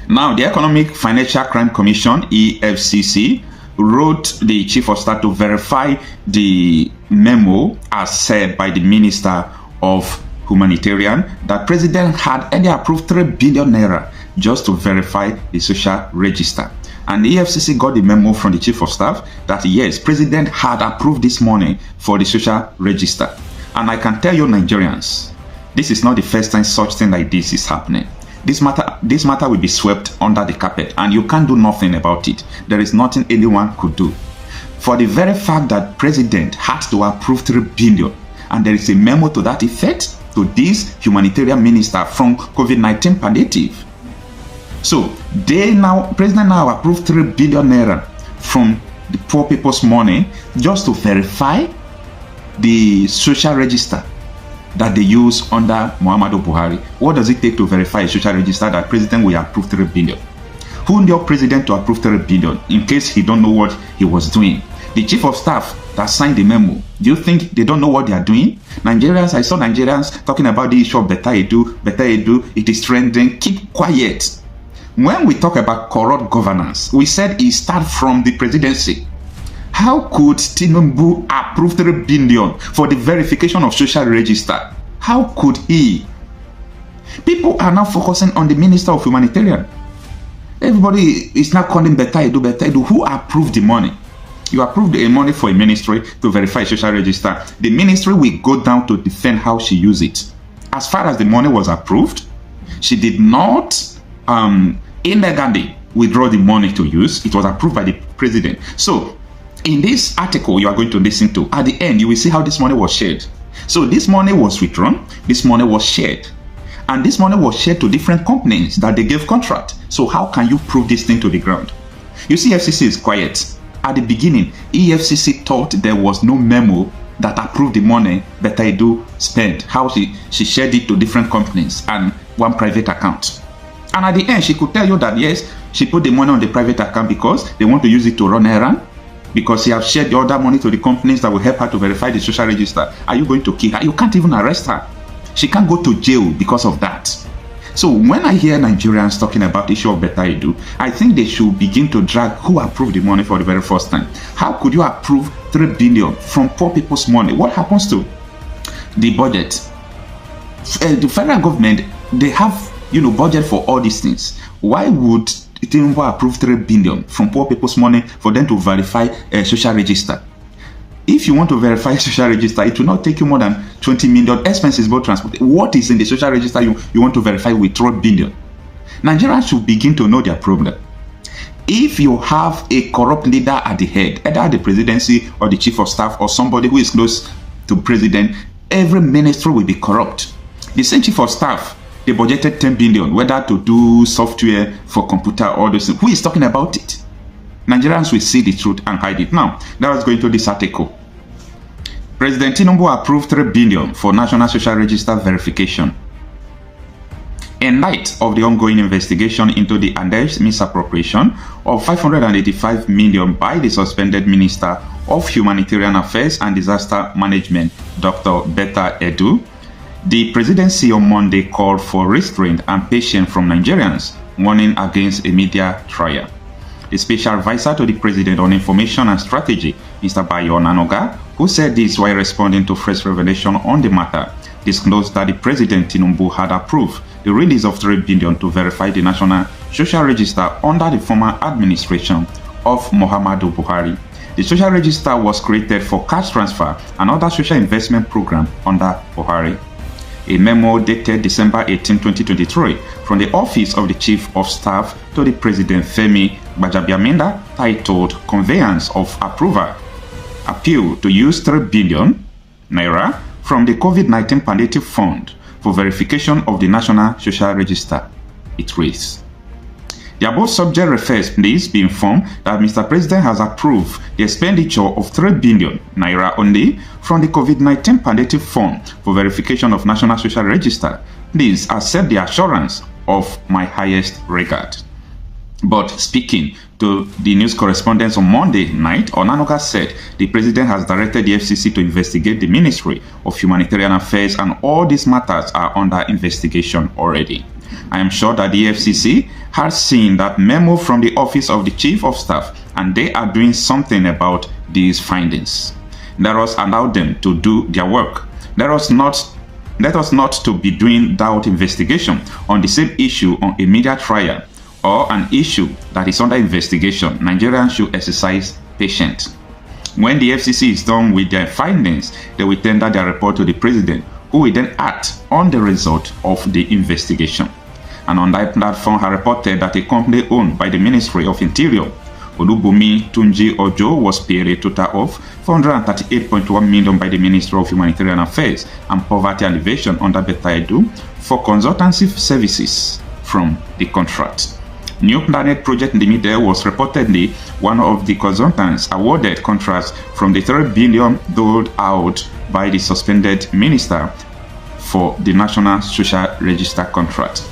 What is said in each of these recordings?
Now, the Economic Financial Crime Commission, EFCC, wrote the Chief of Staff to verify the memo as said by the Minister of Humanitarian that President had earlier approved 3 billion naira just to verify the social register. And the EFCC got the memo from the Chief of Staff that yes, President had approved this money for the social register. And I can tell you Nigerians, this is not the first time such thing like this is happening. This matter will be swept under the carpet and you can't do nothing about it. There is nothing anyone could do. For the very fact that President had to approve 3 billion and there is a memo to that effect to this humanitarian minister from COVID-19 palliative. So President now approved 3 billion naira from the poor people's money just to verify the social register that they use under Muhammadu Buhari. What does it take to verify a social register that President will approve 3 billion? Who knew President to approve 3 billion in case he don't know what he was doing? The Chief of Staff that signed the memo, do you think they don't know what they are doing? Nigerians, I saw Nigerians talking about the issue of Betta Edu, it is trending. Keep quiet. When we talk about corrupt governance, we said it starts from the presidency. How could Tinubu approve 3 billion for the verification of social register? How could he? People are now focusing on the Minister of Humanitarian. Everybody is now calling Betta Edu. Who approved the money? You approved the money for a ministry to verify social register. The ministry will go down to defend how she used it. As far as the money was approved, she did not illegally withdraw the money to use. It was approved by the president. So in this article you are going to listen to, at the end you will see how this money was shared. So this money was withdrawn, this money was shared, and this money was shared to different companies that they gave contract. So how can you prove this thing to the ground? You see, FCC is quiet. At the beginning, EFCC thought there was no memo that approved the money Betta Edu spent, how she shared it to different companies and one private account. And at the end, she could tell you that yes, she put the money on the private account because they want to use it to run errand, because she has shared the other money to the companies that will help her to verify the social register. Are you going to kill her? You can't even arrest her. She can't go to jail because of that. So when I hear Nigerians talking about the issue of Betta Edu, I think they should begin to drag who approved the money for the very first time. How could you approve 3 billion from poor people's money? What happens to the budget? The federal government, they have budget for all these things. Why would Tinubu approve 3 billion from poor people's money for them to verify a social register? If you want to verify a social register, it will not take you more than 20 million expenses both transport. What is in the social register you want to verify with 3 billion? Nigerians should begin to know their problem. If you have a corrupt leader at the head, either the presidency or the chief of staff or somebody who is close to president, every ministry will be corrupt. The same chief of staff, they budgeted 10 billion, whether to do software for computer or those things. Who is talking about it? Nigerians will see the truth and hide it. Now, that was going to this article. President Tinubu approved 3 billion for National Social Register verification. In light of the ongoing investigation into the alleged misappropriation of 585 million by the suspended Minister of Humanitarian Affairs and Disaster Management, Dr. Betta Edu, the presidency on Monday called for restraint and patience from Nigerians, warning against a media trial. The special advisor to the president on information and strategy, Mr. Bayo Nanoga, who said this while responding to fresh revelation on the matter, disclosed that the president Tinubu had approved the release of 3 billion to verify the National Social Register under the former administration of Muhammadu Buhari. The social register was created for cash transfer and other social investment program under Buhari. A memo dated December 18, 2023 from the Office of the Chief of Staff to the President Femi Gbajabiamila titled Conveyance of Approval appeal to use 3 billion naira from the COVID-19 Palliative Fund for verification of the National Social Register. It reads, the above subject refers, please be informed that Mr. President has approved the expenditure of 3 billion naira only from the COVID-19 Palliative Fund for verification of National Social Register. Please accept the assurance of my highest regard. But speaking to the news correspondents on Monday night, Onanuga said the president has directed the FCC to investigate the Ministry of Humanitarian Affairs and all these matters are under investigation already. I am sure that the FCC has seen that memo from the Office of the Chief of Staff, and they are doing something about these findings. Let us allow them to do their work. Let us not to be doing doubt investigation on the same issue on a media trial or an issue that is under investigation. Nigerians should exercise patience. When the FCC is done with their findings, they will tender their report to the president, who will then act on the result of the investigation. And on that platform, I reported that a company owned by the Ministry of Interior, Olubumi Tunji Ojo, was paid a total of 438.1 million by the Ministry of Humanitarian Affairs and Poverty Alleviation under Betta Edu for consultancy services from the contract. New Planet Project Limited was reportedly one of the consultants awarded contracts from the 3 billion doled out by the suspended minister for the National Social Register contract.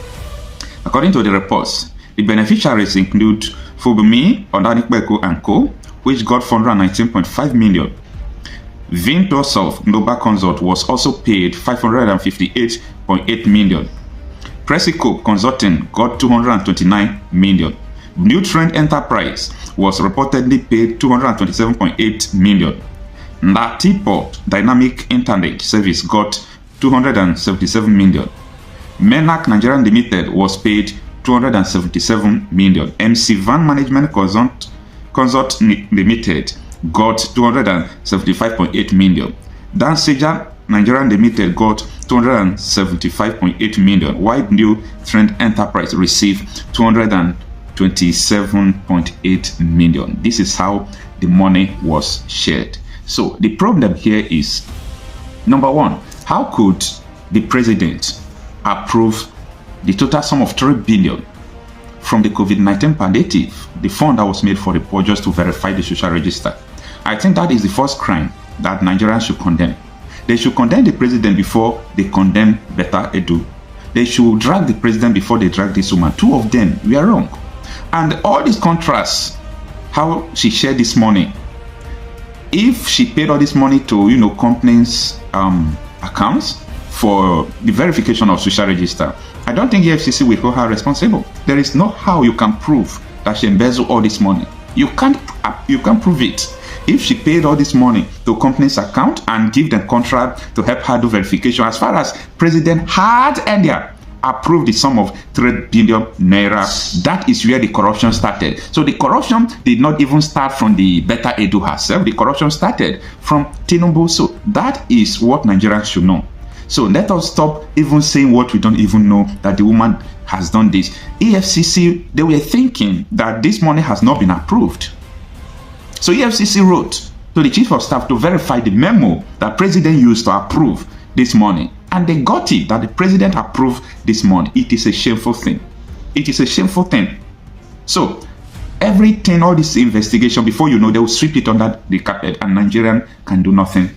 According to the reports, the beneficiaries include Fubumi, Odanikbeko & Co., which got 419.5 million. Vintosoft Global Consult was also paid 558.8 million. Presico Consulting got 229 million. New Trend Enterprise was reportedly paid 227.8 million. Natiport Dynamic Internet Service got 277 million. Menac Nigerian Limited was paid 277 million. MC Van Management Consult Limited got 275.8 million. Danseja Nigerian Limited got 275.8 million, while New Trend Enterprise received 227.8 million. This is how the money was shared. So the problem here is, number one, how could the president approve the total sum of 3 billion from the COVID-19 palliative, the fund that was made for the poor, just to verify the social register? I think that is the first crime that Nigerians should condemn. They should condemn the president before they condemn Betta Edu. They should drag the president before they drag this woman. Two of them were wrong. And all these contrasts, how she shared this money, if she paid all this money to, companies' accounts for the verification of social register, I don't think the FCC will hold her responsible. There is no how you can prove that she embezzled all this money. You can't prove it. If she paid all this money to company's account and give them contract to help her do verification, as far as President had earlier approved the sum of 3 billion naira, that is where the corruption started. So the corruption did not even start from the Betta Edu herself. The corruption started from Tinubu. So that is what Nigerians should know. So let us stop even saying what we don't even know, that the woman has done this. EFCC, they were thinking that this money has not been approved. So EFCC wrote to the Chief of Staff to verify the memo that President used to approve this money. And they got it, that the President approved this money. It is a shameful thing. It is a shameful thing. So everything, all this investigation, before you know, they will sweep it under the carpet and Nigerian can do nothing.